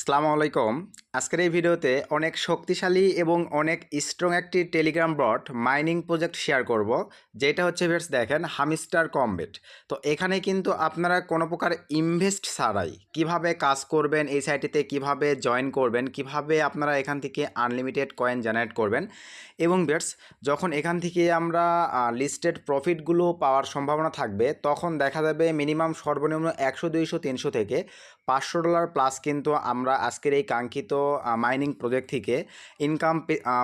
আসসালামু আলাইকুম। আজকের এই ভিডিওতে অনেক শক্তিশালী এবং অনেক স্ট্রং একটি Telegram bot mining project share করব, যেটা হচ্ছে ভিউয়ার্স দেখেন হামিস্টার কমবেট। তো এখানে কিন্তু আপনারা কোনো প্রকার ইনভেস্ট ছাড়াই কিভাবে কাজ করবেন, এই সাইটটিতে কিভাবে জয়েন করবেন, কিভাবে আপনারা এখান থেকে আনলিমিটেড কয়েন জেনারেট করবেন এবং ভিউয়ার্স যখন এখান থেকে আমরা লিস্টেড প্রফিটগুলো পাওয়ার সম্ভাবনা থাকবে, তখন দেখা যাবে মিনিমাম সর্বনিম্ন 100, 200, 300 থেকে $500 প্লাস কিন্তু আমরা আজকের এই কাঙ্ক্ষিত মাইনিং প্রজেক্ট থেকে ইনকাম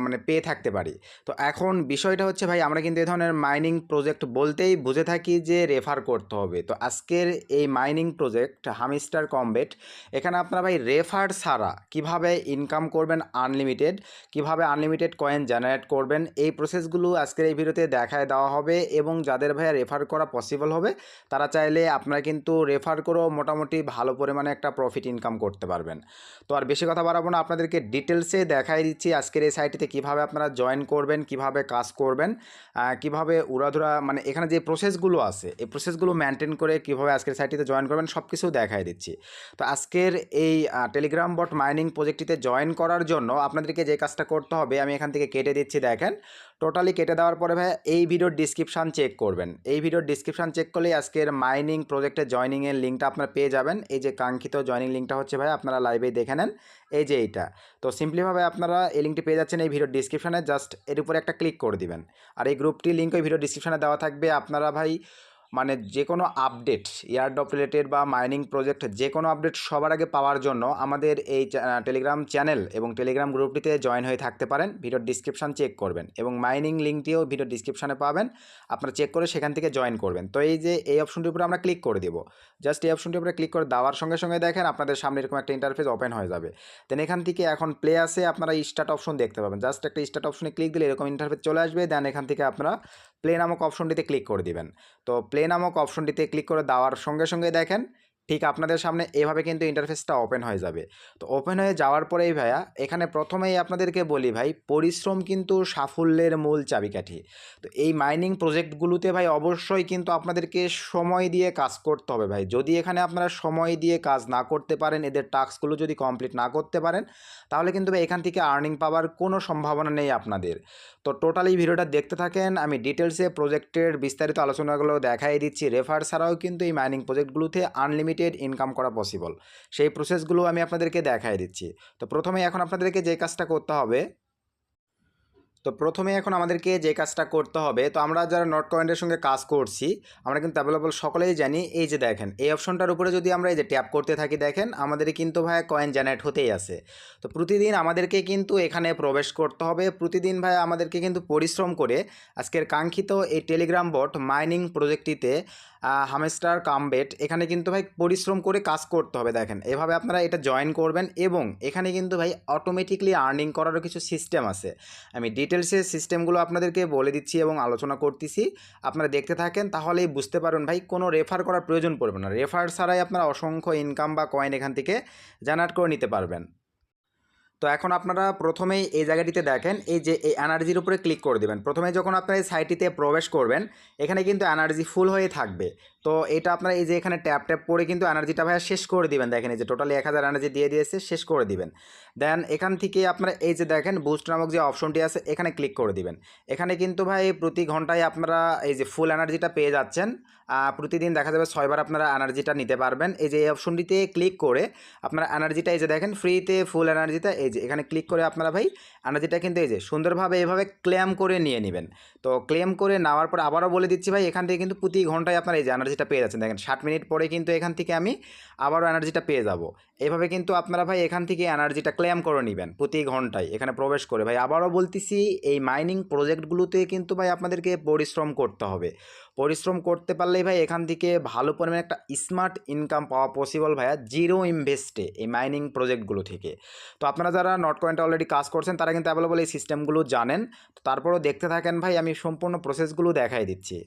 মানে পেয়ে থাকতে পারি। তো এখন বিষয়টা হচ্ছে ভাই, আমরা কিন্তু এই ধরনের মাইনিং প্রজেক্ট বলতেই বুঝে থাকি যে রেফার করতে হবে। তো আজকের এই মাইনিং প্রজেক্ট হামিস্টার কমবেট, এখানে আপনারা ভাই রেফার ছাড়া কিভাবে ইনকাম করবেন আনলিমিটেড, কিভাবে আনলিমিটেড কয়েন জেনারেট করবেন, এই প্রসেসগুলো আজকের এই ভিডিওতে দেখায় দেওয়া হবে। এবং যাদের ভাইয়া রেফার করা পসিবল হবে, তারা চাইলে আপনারা কিন্তু রেফার করেও মোটামুটি ভালো পরিমাণে একটা প্রফিট ইনকাম করতে পারবেন। তো আর বেশি কথা বাড়াবো না, আপনাদেরকে ডিটেলসে দেখাই দিচ্ছি আজকের এই সাইটটিতে কীভাবে আপনারা জয়েন করবেন, কিভাবে কাজ করবেন, কিভাবে উড়াধুরা মানে এখানে যে প্রসেসগুলো আছে এই প্রসেসগুলো মেনটেন করে কিভাবে আজকের সাইটটিতে জয়েন করবেন সব কিছু দেখাই দিচ্ছি। তো আজকের এই টেলিগ্রাম বট মাইনিং প্রজেক্টটিতে জয়েন করার জন্য আপনাদেরকে যে কাজটা করতে হবে আমি এখান থেকে কেটে দিচ্ছি। দেখেন টোটালি কেটে দেওয়ার পরে ভাই এই ভিডিওর ডিসক্রিপশান চেক করবেন। এই ভিডিওর ডিসক্রিপশান চেক করলেই আজকের মাইনিং প্রজেক্টে জয়নিংয়ের লিঙ্কটা আপনারা পেয়ে যাবেন। এই যে কাঙ্ক্ষিত জয়নিং লিঙ্কটা হচ্ছে ভাই, আপনারা লাইভেই দেখে নেন, এই যে এইটা। তো সিম্পলিভাবে আপনারা এই লিঙ্কটি পেয়ে যাচ্ছেন এই ভিডিওর ডিসক্রিপশানে, জাস্ট এর উপরে একটা ক্লিক করে দিবেন। আর এই গ্রুপটির লিঙ্ক ওই ভিডিওর ডিসক্রিপশানে দেওয়া থাকবে। আপনারা ভাই মানে যে কোনো আপডেট এয়ারড্রপ রিলেটেড বা মাইনিং প্রজেক্ট যে কোনো আপডেট সবার আগে পাওয়ার জন্য আমাদের এই টেলিগ্রাম চ্যানেল এবং টেলিগ্রাম গ্রুপটিতে জয়েন হয়ে থাকতে পারেন। ভিডিওর ডিসক্রিপশান চেক করবেন এবং মাইনিং লিঙ্কটিও ভিডিওর ডিসক্রিপশানে পাবেন, আপনারা চেক করে সেখান থেকে জয়েন করবেন। তো এই যে এই অপশনটির উপরে আমরা ক্লিক করে দেবো, জাস্ট এই অপশনটির উপরে ক্লিক করে দেওয়ার সঙ্গে সঙ্গে দেখেন আপনাদের সামনে এরকম একটা ইন্টারফেস ওপেন হয়ে যাবে। দেন এখান থেকে এখন প্লে আসে, আপনারা স্টার্ট অপশন দেখতে পাবেন। জাস্ট একটা স্টার্ট অপশনে ক্লিক দিলে এরকম ইন্টারফেস চলে আসবে। দেন এখান থেকে আপনারা প্লে নামক অপশনটিতে ক্লিক করে দিবেন। তো প্লে নামক অপশনটিতে ক্লিক করে দেওয়ার সঙ্গে সঙ্গে দেখেন ঠিক আপনাদের সামনে এভাবে কিন্তু ইন্টারফেসটা ওপেন হয়ে যাবে। তো ওপেন হয়ে যাওয়ার পরেই ভাইয়া এখানে প্রথমেই আপনাদেরকে বলি ভাই, পরিশ্রম কিন্তু সাফল্যের মূল চাবিকাঠি। তো এই মাইনিং প্রজেক্টগুলোতে ভাই অবশ্যই কিন্তু আপনাদেরকে সময় দিয়ে কাজ করতে হবে ভাই। যদি এখানে আপনারা সময় দিয়ে কাজ না করতে পারেন, এদের টাস্কগুলো যদি কমপ্লিট না করতে পারেন, তাহলে কিন্তু ভাই এখান থেকে আর্নিং পাওয়ার কোনো সম্ভাবনা নেই আপনাদের। তো টোটালি ভিডিওটা দেখতে থাকেন, আমি ডিটেলসে প্রজেক্টের বিস্তারিত আলোচনাগুলো দেখাই দিচ্ছি। রেফার ছাড়াও কিন্তু এই মাইনিং প্রজেক্টগুলোতে আনলিমিটেড ইনকাম করা পসিবল, সেই প্রসেসগুলো আমি আপনাদেরকে দেখাই দিচ্ছি। তো প্রথমে এখন আপনাদেরকে যে কাজটা করতে হবে, এখন আমাদেরকে যে কাজটা করতে হবে, তো আমরা যারা নট কয়েনের সঙ্গে কাজ করছি আমরা কিন্তু অ্যাভেলেবল সকলেই জানি। এই যে দেখেন এই অপশনটার উপরে যদি আমরা এই যে ট্যাপ করতে থাকি, দেখেন আমাদের কিন্তু ভাই কয়েন জেনারেট হতেই আছে। তো প্রতিদিন আমাদেরকে কিন্তু এখানে প্রবেশ করতে হবে, প্রতিদিন ভাই আমাদেরকে কিন্তু পরিশ্রম করে আজকের কাঙ্ক্ষিত এই টেলিগ্রাম বট মাইনিং প্রজেক্টটিতে হামস্টার কমবেট এখানে কিন্তু ভাই পরিশ্রম করে কাজ করতে হবে। দেখেন এভাবে আপনারা এটা জয়েন করবেন এবং এখানে কিন্তু ভাই অটোমেটিকলি আর্নিং করারও কিছু সিস্টেম আছে। আমি ডিটেলসে সিস্টেমগুলো আপনাদেরকে বলে দিচ্ছি এবং আলোচনা করতেছি, আপনারা দেখতে থাকেন, তাহলেই বুঝতে পারবেন ভাই কোনো রেফার করার প্রয়োজন পড়বে না। রেফার ছাড়াই আপনারা অসংখ্য ইনকাম বা কয়েন এখান থেকে জেনারেট করে নিতে পারবেন। তো এখন আপনারা প্রথমেই এই জায়গাটিতে দেখেন এই যে এই এনার্জির উপরে ক্লিক করে দেবেন। প্রথমে যখন আপনারা এই সাইটটিতে প্রবেশ করবেন, এখানে কিন্তু এনার্জি ফুল হয়ে থাকবে। তো এটা আপনারা এই যে এখানে ট্যাপ ট্যাপ করে কিন্তু এনার্জিটা ভাইয়া শেষ করে দিবেন। দেখেন এই যে টোটালি 1000 এনার্জি দিয়ে দিয়েছে, শেষ করে দিবেন। দেন এখান থেকে আপনারা এই যে দেখেন বুস্ট নামক যে অপশনটি আছে এখানে ক্লিক করে দিবেন। এখানে কিন্তু ভাই প্রতি ঘন্টায় আপনারা এই যে ফুল এনার্জিটা পেয়ে যাচ্ছেন। প্রতিদিন দেখা যাবে 6 বার আপনারা এনার্জিটা নিতে পারবেন। এই যে এই অপশনটিতে ক্লিক করে আপনারা এনার্জিটা এই যে দেখেন ফ্রিতে ফুল এনার্জিটা এই যে এখানে ক্লিক করে আপনারা ভাই এনার্জিটা কিন্তু এই যে সুন্দরভাবে এভাবে ক্লেম করে নিয়ে নেবেন। তো ক্লেম করে নেওয়ার পর আবারও বলে দিচ্ছি ভাই, এখান থেকে কিন্তু প্রতি ঘন্টায় আপনারা এই যে এনার্জিটা পেয়ে যাচ্ছেন। দেখেন 60 মিনিট পরে কিন্তু এখান থেকে আমি আবারও এনার্জিটা পেয়ে যাব। এভাবে কিন্তু আপনারা ভাই এখান থেকে এনার্জিটা ক্লেম করে নেবেন প্রতি ঘন্টায় এখানে প্রবেশ করে। ভাই আবারও বলতেছি, এই মাইনিং প্রজেক্টগুলোতে কিন্তু ভাই আপনাদেরকে পরিশ্রম করতে হবে। পরিশ্রম করতে পারলেই ভাই এখান থেকে ভালো পরিমাণে একটা স্মার্ট ইনকাম পাওয়া পসিবল ভাইয়া, জিরো ইনভেস্টে এই মাইনিং প্রজেক্টগুলো থেকে। তো আপনারা যারা নট কয়েনটা অলরেডি কাজ করছেন তারা কিন্তু অ্যাভেলেবল এই সিস্টেমগুলো জানেন। তো তারপরেও দেখতে থাকেন ভাই, আমি সম্পূর্ণ প্রসেসগুলো দেখাই দিচ্ছি।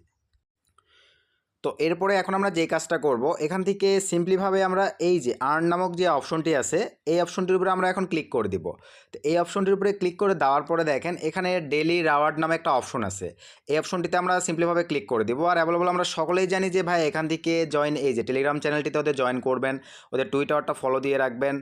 তো এরপরে এখন আমরা যে কাজটা করব, এখান থেকে সিম্পলিভাবে আমরা এই যে আর্ন নামক যে অপশনটি আছে এই অপশনটির উপরে আমরা এখন ক্লিক করে দিব। তো এই অপশনটির উপরে ক্লিক করে দেওয়ার পরে দেখেন এখানে ডেইলি রিওয়ার্ড নামে একটা অপশন আছে, এই অপশনটিতে আমরা সিম্পলিভাবে ক্লিক করে দিব। আর অ্যাভেলেবল আমরা সকলেই জানি যে ভাই এখান থেকে জয়েন, এই যে টেলিগ্রাম চ্যানেলটিতে ওদের জয়েন করবেন, ওদের টুইটারটা ফলো দিয়ে রাখবেন।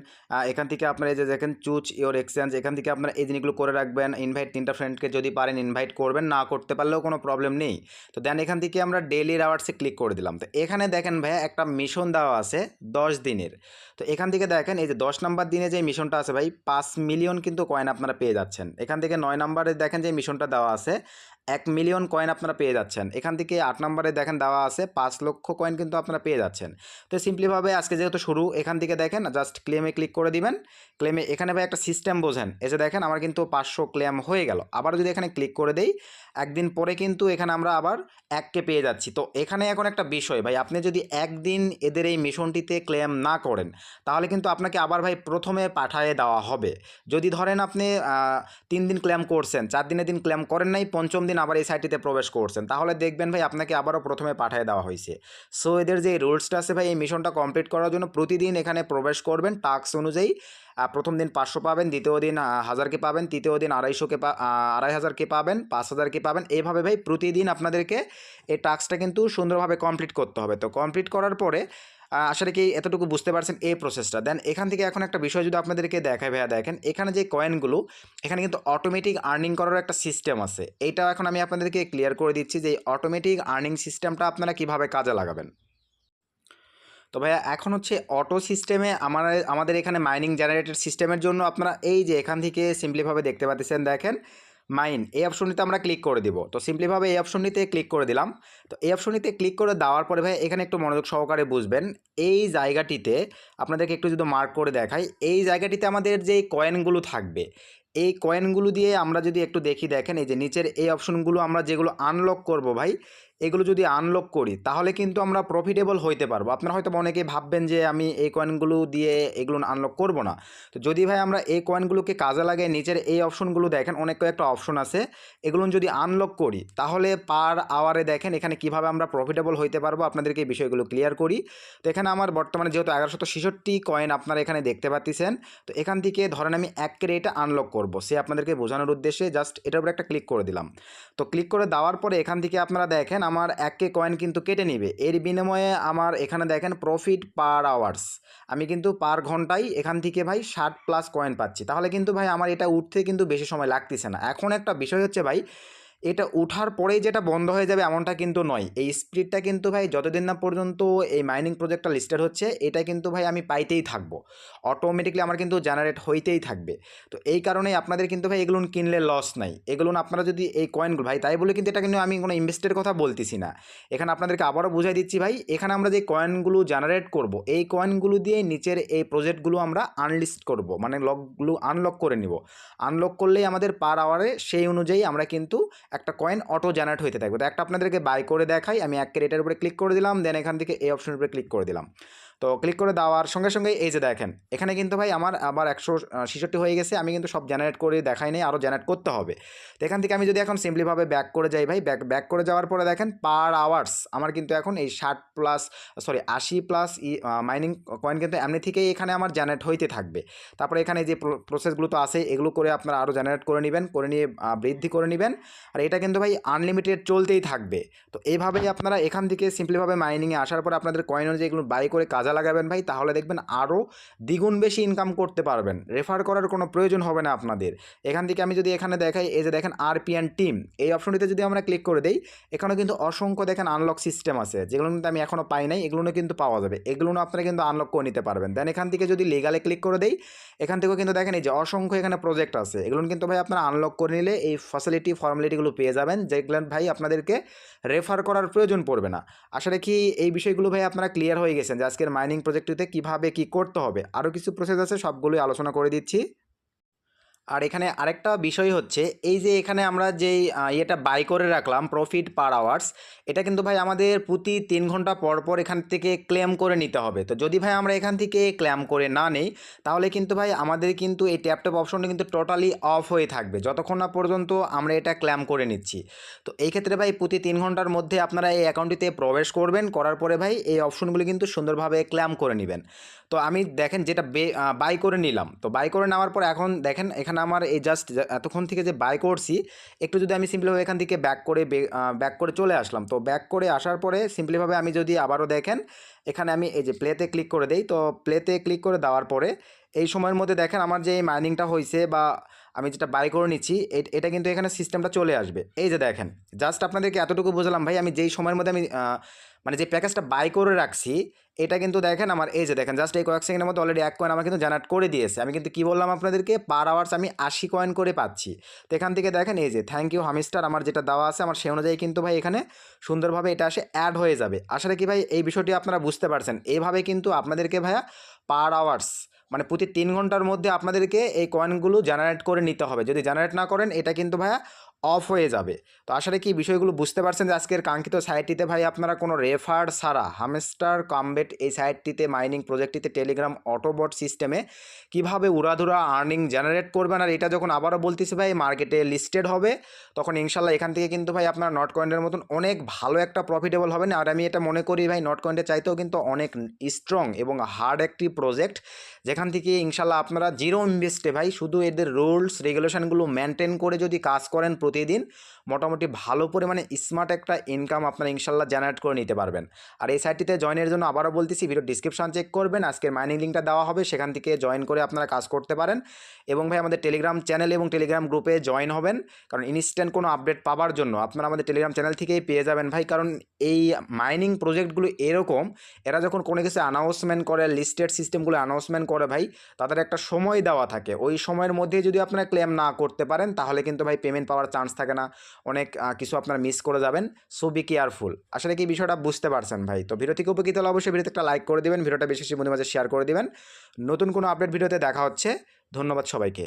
এখান থেকে আপনারা এই যে দেখেন চুজ ইওর এক্সচেঞ্জ, এখান থেকে আপনারা এই জিনিসগুলো করে রাখবেন। ইনভাইট 3টা ফ্রেন্ডকে যদি পারেন ইনভাইট করবেন, না করতে পারলেও কোনো প্রবলেম নেই। তো দেন এখান থেকে আমরা ডেইলি রিওয়ার্ডসে ক্লিক করে দিলাম। তো এখানে দেখেন ভাইয়া একটা মিশন দেওয়া আছে 10 দিনের। তো এখান থেকে দেখেন এই যে 10 নাম্বার দিনে যে মিশনটা আছে ভাই 5 মিলিয়ন কিন্তু কয়েন আপনারা পেয়ে যাচ্ছেন। এখান থেকে 9 নাম্বারে দেখেন যে মিশনটা দেওয়া আছে 1 মিলিয়ন কয়েন আপনারা পেয়ে যাচ্ছেন। এখান থেকে 8 নাম্বারে দেখেন দেওয়া আছে 5 লক্ষ কয়েন কিন্তু আপনারা পেয়ে যাচ্ছেন। তো সিম্পলিভাবে আজকে যেহেতু শুরু, এখান থেকে দেখেন জাস্ট ক্লেমে ক্লিক করে দিবেন। ক্লেমে এখানে ভাই একটা সিস্টেম বোঝেন, এই যে দেখেন আমার কিন্তু 500 ক্লেম হয়ে গেল। আবার যদি এখানে ক্লিক করে দেই, একদিন পরে কিন্তু এখানে আমরা আবার 1কে পেয়ে যাচ্ছি। তো এখানে এখন একটা বিষয় ভাই, আপনি যদি একদিন এদের এই মিশনটিতে ক্লেম না করেন তাহলে কিন্তু আপনাকে আবার ভাই প্রথমে পাঠিয়ে দেওয়া হবে। যদি ধরেন আপনি 3 দিন ক্লেম করছেন, 4 দিনের দিন ক্লেম করেন নাই, 5ম দিন আবার এই সাইটটিতে প্রবেশ করছেন, তাহলে দেখবেন ভাই আপনাকে আবারও প্রথমে পাঠিয়ে দেওয়া হয়েছে। সো এদের যে রুলসটা আছে ভাই, এই মিশনটা কমপ্লিট করার জন্য প্রতিদিন এখানে প্রবেশ করবেন টাস্ক অনুযায়ী। প্রথম দিন 500 পাবেন, দ্বিতীয় দিন 1000কে পাবেন, তৃতীয় দিন 250কে 2500কে পাবেন, 5000কে পাবেন। এইভাবে ভাই প্রতিদিন আপনাদেরকে এই টাস্কটা কিন্তু সুন্দরভাবে কমপ্লিট করতে হবে। তো কমপ্লিট করার পরে আসলে কি এতটুকু বুঝতে পারছেন এই প্রসেসটা। দেন এখান থেকে এখন একটা বিষয় যদি আপনাদেরকে দেখায় ভাইয়া, দেখেন এখানে যে কয়েনগুলো, এখানে কিন্তু অটোমেটিক আর্নিং করার একটা সিস্টেম আছে। এইটাও এখন আমি আপনাদেরকে ক্লিয়ার করে দিচ্ছি যে এই অটোমেটিক আর্নিং সিস্টেমটা আপনারা কিভাবে কাজে লাগাবেন। তো ভাইয়া এখন হচ্ছে অটো সিস্টেমে আমাদের এখানে মাইনিং জেনারেটেড সিস্টেমের জন্য আপনারা এই যে এখান থেকে সিম্পলিভাবে দেখতে পাচ্ছেন, দেখেন মাইন এই অপশনটিতে আমরা ক্লিক করে দিব। তো সিম্পলিভাবে এই অপশনটিতে ক্লিক করে দিলাম। তো এই অপশনটিতে ক্লিক করে দেওয়ার পরে ভাই এখানে একটু মনোযোগ সহকারে বুঝবেন। এই জায়গাটিতে আপনাদেরকে একটু যদি মার্ক করে দেখাই, এই জায়গাটিতে আমাদের যে কয়েনগুলো থাকবে, এই কয়েনগুলো দিয়ে আমরা যদি একটু দেখি, দেখেন এই যে নিচের এই অপশনগুলো আমরা যেগুলো আনলক করব ভাই, এগুলো যদি আনলক করি তাহলে কিন্তু আমরা প্রফিটেবল হইতে পারবো। আপনারা হয়তো অনেকেই ভাববেন যে আমি এই কয়েনগুলো দিয়ে এগুলো আনলক করব না। তো যদি ভাই আমরা এই কয়েনগুলোকে কাজে লাগিয়ে নিচের এই অপশনগুলো দেখেন, অনেক কয়েকটা অপশন আছে, এগুলো যদি আনলক করি তাহলে পার আওয়ারে দেখেন এখানে কিভাবে আমরা প্রফিটেবল হইতে পারবো, আপনাদেরকে এই বিষয়গুলো ক্লিয়ার করি। তো এখানে আমার বর্তমানে যেহেতু 1166 কয়েন আপনারা এখানে দেখতে পাচ্ছেন, তো এখান থেকে ধরেন আমি 1 এটা আনলক করব, সে আপনাদেরকে বোঝানোর উদ্দেশ্যে জাস্ট এটার উপরে একটা ক্লিক করে দিলাম। তো ক্লিক করে দেওয়ার পরে এখান থেকে আপনারা দেখেন আমার 1 কয়েন কিন্তু কেটে নিবে। এর বিনিময়ে আমার এখানে দেখেন প্রফিট পার আওয়ার্স, আমি কিন্তু পার ঘন্টায় এখান থেকে ভাই 60+ কয়েন পাচ্ছি। তাহলে কিন্তু ভাই আমার এটা উঠতে কিন্তু বেশি সময় লাগতেছে না। এখন একটা বিষয় হচ্ছে ভাই, এটা উঠার পরেই যেটা বন্ধ হয়ে যাবে এমনটা কিন্তু নয়। এই স্পিডটা কিন্তু ভাই যতদিন না পর্যন্ত এই মাইনিং প্রজেক্টটা লিস্টেড হচ্ছে, এটা কিন্তু ভাই আমি পাইতেই থাকবো, অটোমেটিকলি আমার কিন্তু জেনারেট হইতেই থাকবে। তো এই কারণেই আপনাদের কিন্তু ভাই এগুলো কিনলে লস নাই। এগুলো আপনারা যদি এই কয়েনগুলো ভাই, তাই বলে কিন্তু এটা কিন্তু আমি কোনো ইনভেস্টের কথা বলতেছি না। এখানে আপনাদেরকে আবারও বুঝাই দিচ্ছি ভাই, এখানে আমরা যে কয়েনগুলো জেনারেট করব, এই কয়েনগুলো দিয়ে নিচের এই প্রজেক্টগুলো আমরা আনলিস্ট করব, মানে লকগুলো আনলক করে নিব। আনলক করলেই আমাদের পার আওয়ারে সেই অনুযায়ী আমরা কিন্তু একটা কয়েন অটো জেনারেট হইতে থাকবে। তো একটা আপনাদেরকে বাই করে দেখাই, আমি 1 এটার উপরে ক্লিক করে দিলাম, দেন এখান থেকে এই অপশনের উপরে ক্লিক করে দিলাম। তো ক্লিক করে দেওয়ার সঙ্গে সঙ্গে এই যে দেখেন এখানে কিন্তু ভাই আমার আবার 166 হয়ে গেছে। আমি কিন্তু সব জেনারেট করে দেখাই নাই, আরও জেনারেট করতে হবে। তো এখান থেকে আমি যদি এখন সিম্পলিভাবে ব্যাক করে যাই ভাই, ব্যাক করে যাওয়ার পরে দেখেন পার আওয়ার্স আমার কিন্তু এখন এই 80+ মাইনিং কয়েন কিন্তু এমনি থেকেই এখানে আমার জেনারেট হইতে থাকবে। তারপরে এখানে যে প্রসেসগুলো তো আছে, এগুলো করে আপনারা আরও জেনারেট করে নেবেন, করে নিয়ে বৃদ্ধি করে নেবেন। আর এটা কিন্তু ভাই আনলিমিটেড চলতেই থাকবে। তো এইভাবেই আপনারা এখান থেকে সিম্পলিভাবে মাইনিংয়ে আসার পর আপনাদের কয়েন অনুযায়ী এগুলো বাই করে কাজে লাগাবেন ভাই, তাহলে দেখবেন আরও দ্বিগুণ বেশি ইনকাম করতে পারবেন। রেফার করার কোনো প্রয়োজন হবে না আপনাদের। এখান থেকে আমি যদি এখানে দেখাই, এই যে দেখেন আরপিএন টিম, এই অপশনটিতে যদি আমরা ক্লিক করে দেই, এখানেও কিন্তু অসংখ্য দেখেন আনলক সিস্টেম আছে, যেগুলো কিন্তু আমি এখনও পাই নাই, এগুলো কিন্তু পাওয়া যাবে। এগুলো আপনারা কিন্তু আনলক করে নিতে পারবেন। দেন এখান থেকে যদি লিগালে ক্লিক করে দেই, এখান থেকেও কিন্তু দেখেন এই যে অসংখ্য এখানে প্রজেক্ট আছে, এগুলো কিন্তু ভাই আপনারা আনলক করে নিলে এই ফর্মালিটিগুলো পেয়ে যাবেন, যেগুলো ভাই আপনাদেরকে রেফার করার প্রয়োজন পড়বে না। আশা রাখি এই বিষয়গুলো ভাই আপনারা ক্লিয়ার হয়ে গেছেন যে আজকের মাইনিং প্রজেক্টটিতে কীভাবে কী করতে হবে। আরও কিছু প্রসেস আছে, সবগুলোই আলোচনা করে দিচ্ছি। আর এখানে আরেকটা বিষয় হচ্ছে এই যে এখানে আমরা যেই ইয়েটা বাই করে রাখলাম প্রফিট পার আওয়ার্স, এটা কিন্তু ভাই আমাদের প্রতি 3 ঘন্টা পর পর এখান থেকে ক্লেম করে নিতে হবে। তো যদি ভাই আমরা এখান থেকে ক্লেম করে না নেই তাহলে কিন্তু ভাই আমাদের কিন্তু এই ট্যাপ অপশনটা কিন্তু টোটালি অফ হয়ে থাকবে যতক্ষণ না পর্যন্ত আমরা এটা ক্লেম করে নিচ্ছি। তো এই ক্ষেত্রে ভাই প্রতি 3 ঘন্টার মধ্যে আপনারা এই অ্যাকাউন্টটিতে প্রবেশ করবেন, করার পরে ভাই এই অপশনগুলি কিন্তু সুন্দরভাবে ক্লেম করে নেবেন। তো আমি দেখেন যেটা বাই করে নিলাম, তো বাই করে নেওয়ার পর এখন দেখেন এখানে আমার এই জাস্ট এতক্ষণ থেকে যে বাই করছি, একটু যদি আমি সিম্পলিভাবে এখান থেকে ব্যাক করে চলে আসলাম। তো ব্যাক করে আসার পরে সিম্পলিভাবে আমি যদি আবারও দেখেন এখানে আমি এই যে প্লেতে ক্লিক করে দেই, তো প্লেতে ক্লিক করে দেওয়ার পরে এই সময়ের মধ্যে দেখেন আমার যে মাইনিংটা হয়েছে বা আমি যেটা বাই করে নিচ্ছি এটা কিন্তু এখানে সিস্টেমটা চলে আসবে। এই যে দেখেন জাস্ট আপনাদেরকে এতটুকু বোঝালাম ভাই, আমি যেই সময়ের মধ্যে আমি মানে যে প্যাকেজটা বাই করে রাখছি এটা কিন্তু দেখেন আমার এই যে দেখেন জাস্ট এই কয়েক সেকেন্ডের মধ্যে অলরেডি 1 কয়েন আমার কিন্তু জেনারেট করে দিয়েছে। আমি কিন্তু কি বললাম আপনাদেরকে, পার আওয়ার্স আমি 80 কয়েন করে পাচ্ছি। তো এখান থেকে দেখেন এই যে থ্যাংক ইউ হামিস্টার আমার যেটা দেওয়া আছে আমার সেই অনুযায়ী কিন্তু ভাই এখানে সুন্দরভাবে এটা আসে অ্যাড হয়ে যাবে। আসলে কি ভাই এই বিষয়টি আপনারা বুঝতে পারছেন? এইভাবে কিন্তু আপনাদেরকে ভাইয়া পার আওয়ার্স মানে প্রতি 3 ঘন্টার মধ্যে আপনাদেরকে এই কয়েনগুলো জেনারেট করে নিতে হবে। যদি জেনারেট না করেন এটা কিন্তু ভাইয়া অফ হয়ে যাবে। তো আসলে কি বিষয়গুলো বুঝতে পারছেন যে আজকের কাঙ্ক্ষিত সাইটটিতে ভাই আপনারা কোনো রেফার ছাড়া হামস্টার কমবেট এই সাইটটিতে মাইনিং প্রজেক্টটিতে টেলিগ্রাম অটোবট সিস্টেমে কিভাবে উড়াধুরা আর্নিং জেনারেট করবেন। আর এটা যখন আবারও বলতেছি ভাই মার্কেটে লিস্টেড হবে তখন ইনশাল্লাহ এখান থেকে কিন্তু ভাই আপনারা নট কয়েনের মতন অনেক ভালো একটা প্রফিটেবল হবেন। আর আমি এটা মনে করি ভাই নট কয়েনের চাইতেও কিন্তু অনেক স্ট্রং এবং হার্ড একটি প্রজেক্ট, যেখান থেকে ইনশাল্লাহ আপনারা জিরো ইনভেস্টে ভাই শুধু এদের রুলস রেগুলেশনগুলো মেনটেন করে যদি কাজ করেন প্রতিদিন মোটামুটি ভালো পরিমাণে স্মার্ট একটা ইনকাম আপনারা ইনশাল্লাহ জেনারেট করে নিতে পারবেন। আর এই সাইটটিতে জয়েনের জন্য আবারও বলতেছি ভিডিও ডিসক্রিপশন চেক করবেন, আজকের মাইনিং লিঙ্কটা দেওয়া হবে, সেখান থেকে জয়েন করে আপনারা কাজ করতে পারেন। এবং ভাই আমাদের টেলিগ্রাম চ্যানেল এবং টেলিগ্রাম গ্রুপে জয়েন হবেন, কারণ ইনস্ট্যান্ট কোনো আপডেট পাওয়ার জন্য আপনারা আমাদের টেলিগ্রাম চ্যানেল থেকেই পেয়ে যাবেন ভাই। কারণ এই মাইনিং প্রজেক্টগুলো এরকম, এরা যখন কোনো কিছু অ্যানাউন্সমেন্ট করে লিস্টেড সিস্টেমগুলো অ্যানাউন্সমেন্ট করে ভাই তাদের একটা সময় দেওয়া থাকে, ওই সময়ের মধ্যে যদি আপনারা ক্লেম না করতে পারেন তাহলে কিন্তু ভাই পেমেন্ট পাওয়ার চান্স থাকে না, অনেক কিছু আপনারা মিস করে যাবেন। So be careful. আসলে কি বিষয়টা বুঝতে পারছেন ভাই? তো ভিডিও থেকে উপকৃত হলে অবশ্যই ভিডিওতে একটা লাইক করে দিবেন, ভিডিওটা বেশি বেশি বন্ধুদের মাঝে শেয়ার করে দিবেন। নতুন কোনো আপডেট ভিডিওতে দেখা হচ্ছে। ধন্যবাদ সবাইকে।